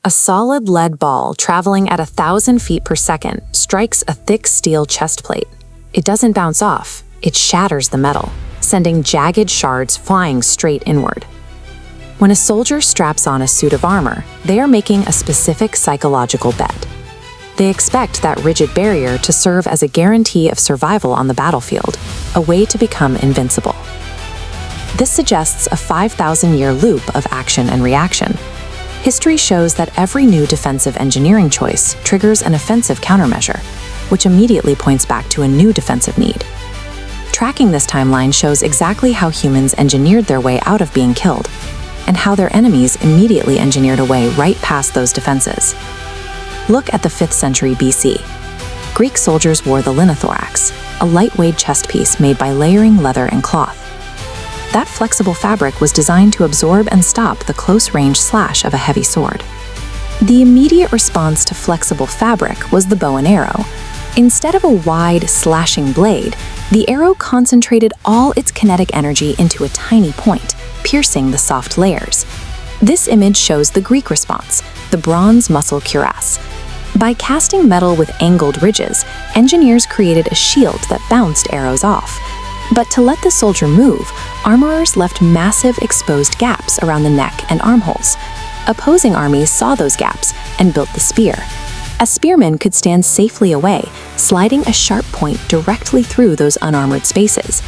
A solid lead ball traveling at 1,000 feet per second strikes a thick steel chest plate. It doesn't bounce off, it shatters the metal, sending jagged shards flying straight inward. When a soldier straps on a suit of armor, they are making a specific psychological bet. They expect that rigid barrier to serve as a guarantee of survival on the battlefield, a way to become invincible. This suggests a 5,000-year loop of action and reaction. History shows that every new defensive engineering choice triggers an offensive countermeasure, which immediately points back to a new defensive need. Tracking this timeline shows exactly how humans engineered their way out of being killed, and how their enemies immediately engineered a way right past those defenses. Look at the 5th century BC. Greek soldiers wore the linothorax, a lightweight chest piece made by layering leather and cloth. That flexible fabric was designed to absorb and stop the close-range slash of a heavy sword. The immediate response to flexible fabric was the bow and arrow. Instead of a wide, slashing blade, the arrow concentrated all its kinetic energy into a tiny point, piercing the soft layers. This image shows the Greek response, the bronze muscle cuirass. By casting metal with angled ridges, engineers created a shield that bounced arrows off. But to let the soldier move, armorers left massive exposed gaps around the neck and armholes. Opposing armies saw those gaps and built the spear. A spearman could stand safely away, sliding a sharp point directly through those unarmored spaces.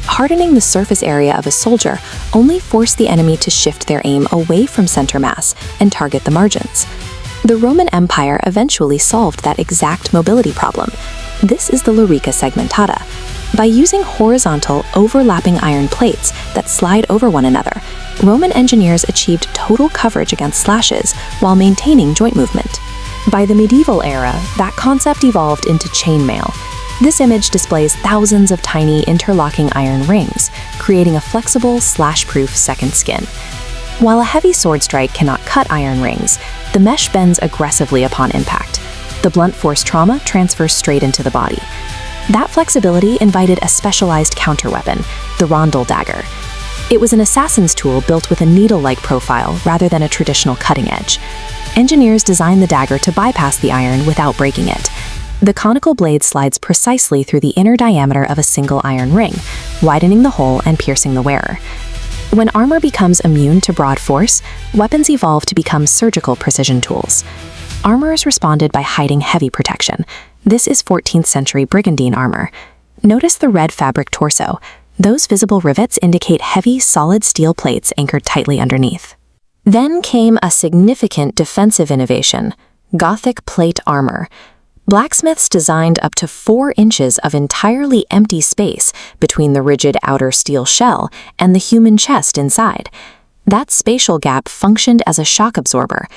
Hardening the surface area of a soldier only forced the enemy to shift their aim away from center mass and target the margins. The Roman Empire eventually solved that exact mobility problem. This is the lorica segmentata. By using horizontal, overlapping iron plates that slide over one another, Roman engineers achieved total coverage against slashes while maintaining joint movement. By the medieval era, that concept evolved into chainmail. This image displays thousands of tiny interlocking iron rings, creating a flexible, slash-proof second skin. While a heavy sword strike cannot cut iron rings, the mesh bends aggressively upon impact. The blunt force trauma transfers straight into the body. That flexibility invited a specialized counterweapon, the rondel dagger. It was an assassin's tool built with a needle-like profile rather than a traditional cutting edge. Engineers designed the dagger to bypass the iron without breaking it. The conical blade slides precisely through the inner diameter of a single iron ring, widening the hole and piercing the wearer. When armor becomes immune to broad force, weapons evolve to become surgical precision tools. Armorers responded by hiding heavy protection. This is 14th century brigandine armor. Notice the red fabric torso. Those visible rivets indicate heavy, solid steel plates anchored tightly underneath. Then came a significant defensive innovation: Gothic plate armor. Blacksmiths designed up to 4 inches of entirely empty space between the rigid outer steel shell and the human chest inside. That spatial gap functioned as a shock absorber.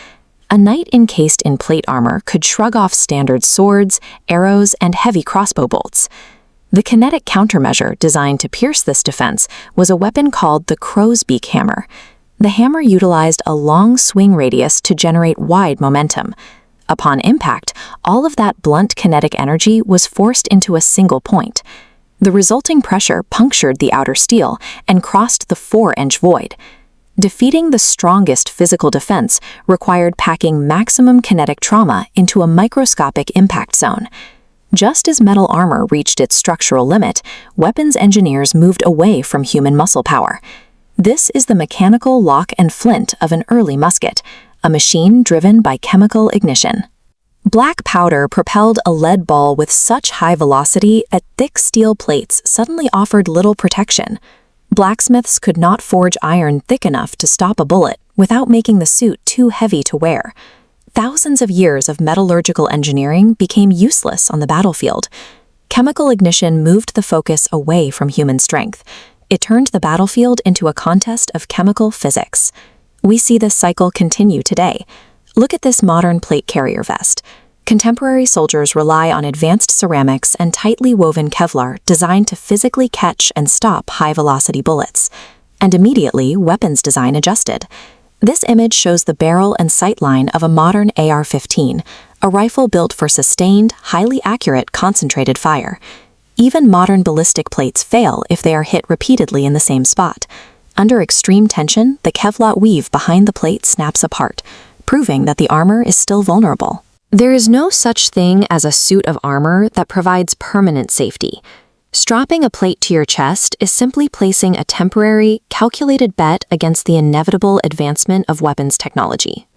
A knight encased in plate armor could shrug off standard swords, arrows, and heavy crossbow bolts. The kinetic countermeasure designed to pierce this defense was a weapon called the crow's beak hammer. The hammer utilized a long swing radius to generate wide momentum. Upon impact, all of that blunt kinetic energy was forced into a single point. The resulting pressure punctured the outer steel and crossed the 4-inch void. Defeating the strongest physical defense required packing maximum kinetic trauma into a microscopic impact zone. Just as metal armor reached its structural limit, weapons engineers moved away from human muscle power. This is the mechanical lock and flint of an early musket, a machine driven by chemical ignition. Black powder propelled a lead ball with such high velocity that thick steel plates suddenly offered little protection. Blacksmiths could not forge iron thick enough to stop a bullet without making the suit too heavy to wear. Thousands of years of metallurgical engineering became useless on the battlefield. Chemical ignition moved the focus away from human strength. It turned the battlefield into a contest of chemical physics. We see this cycle continue today. Look at this modern plate carrier vest. Contemporary soldiers rely on advanced ceramics and tightly woven Kevlar designed to physically catch and stop high-velocity bullets. And immediately, weapons design adjusted. This image shows the barrel and sight line of a modern AR-15, a rifle built for sustained, highly accurate, concentrated fire. Even modern ballistic plates fail if they are hit repeatedly in the same spot. Under extreme tension, the Kevlar weave behind the plate snaps apart, proving that the armor is still vulnerable. There is no such thing as a suit of armor that provides permanent safety. Strapping a plate to your chest is simply placing a temporary, calculated bet against the inevitable advancement of weapons technology.